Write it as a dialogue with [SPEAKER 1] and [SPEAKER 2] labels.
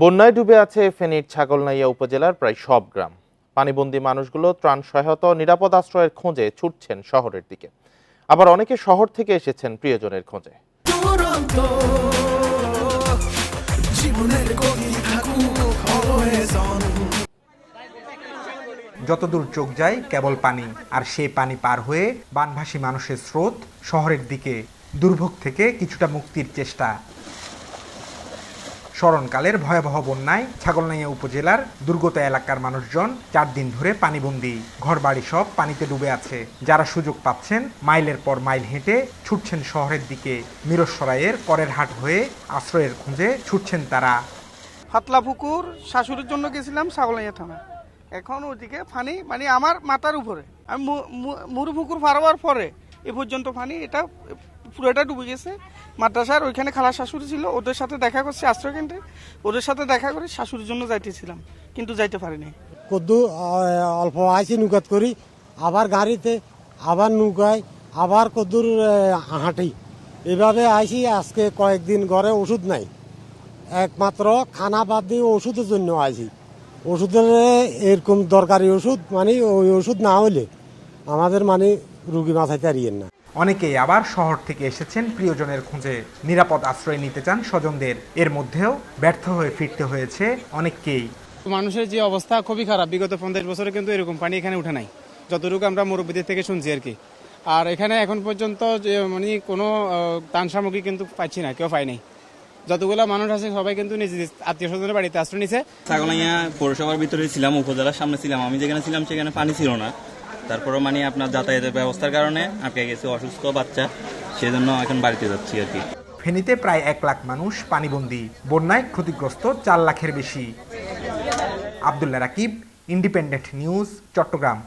[SPEAKER 1] বন্যায় ডুবে আছে ফেনীর ছাগলনাইয়া উপজেলার প্রায় সব গ্রাম। পানিবন্দী মানুষগুলো ত্রাণ সহায়তা ও নিরাপদ আশ্রয়ের খোঁজে ছুটছেন শহরের দিকে। আবার অনেকে শহর থেকে এসেছেন প্রিয়জনের খোঁজে।
[SPEAKER 2] যতদূর চোখ যায় কেবল পানি, আর সেই পানি পার হয়ে বানভাসী মানুষের স্রোত শহরের দিকে। দুর্ভোগ থেকে কিছুটা মুক্তির চেষ্টা। স্মরণকালের ভয়াবহ বন্যায় ছাগলনাইয়া উপজেলার দুর্গত এলাকার মানুষজন 4 দিন ধরে পানিবন্দী। ঘরবাড়ি সব পানিতে ডুবে আছে। যারা সুযোগ পাচ্ছেন মাইলের পর মাইল হেঁটে ছুটছেন শহরের দিকে। মিরসরাইয়ের করের হাট হয়ে আশ্রয়ের খোঁজে ছুটছেন তারা।
[SPEAKER 3] ফাতলা পুকুর শাশুড়ির জন্য গেছিলাম ছাগলনাইয়া থানা। এখন ওদিকে পানি মানে আমার মাথার উপরে। আমি মুরু পুকুর পার হওয়ার পরে এ পর্যন্ত পানি এটা পুরোটা ডুবে গেছে। মাদ্রাসার ওইখানে খালা শাশুড়ি ছিল, ওদের সাথে দেখা করছি আশ্রয় কেন্দ্রে। ওদের সাথে দেখা করে শাশুড়ির জন্য যাইতেছিলাম, কিন্তু যাইতে পারিনি।
[SPEAKER 4] কদ্দু অল্প আইসি নৌকাত করি, আবার গাড়িতে, আবার নৌকায়, আবার কদ্দুর হাঁটি। এভাবে আইসি। আজকে কয়েকদিন ঘরে ওষুধ নাই, একমাত্র খানা বাদ দিয়ে ওষুধের জন্য আইসি। ওষুধের এরকম দরকারি ওষুধ, মানে ওই ওষুধ না হলে আমাদের মানে রুগী মাথায় তাড়িয়েন না।
[SPEAKER 2] অনেকেই আবার শহর থেকে এসেছেন প্রিয়জনের খোঁজে। নিরাপদ আশ্রয় নিতে চান স্বজনদের। এর মধ্যেও ব্যর্থ হয়ে ফিরতে হয়েছে অনেককেই।
[SPEAKER 5] মানুষের যে অবস্থা খুবই খারাপ। বিগত 50 বছরে কিন্তু এরকম পানি এখানে উঠে নাই, যতটুকু আমরা মুরব্বীদের থেকে শুনছি আর কি। আর এখানে এখন পর্যন্ত মানে কোনো ত্রাণ সামগ্রী কিন্তু পাচ্ছি না, কেউ পাই নাই। যতগুলো মানুষ আছে সবাই কিন্তু নিজের আত্মীয় স্বজনের বাড়িতে আশ্রয় নিছে।
[SPEAKER 6] ছাগলনাইয়া পৌরসভার ভিতরে ছিলাম, উপজেলার সামনে ছিলাম। আমি যেখানে ছিলাম সেখানে পানি ছিল না। তারপরে মানে আপনার যাতায়াতের ব্যবস্থার কারণে আটকে গেছে, অসুস্থ বাচ্চা, সেজন্য এখন বাড়িতে যাচ্ছি আর কি।
[SPEAKER 2] ফেনীতে প্রায় 1 লাখ মানুষ পানিবন্দী। বন্যায় ক্ষতিগ্রস্ত 4 লাখের বেশি। Abdullah Rakib, independent news, Chittagong.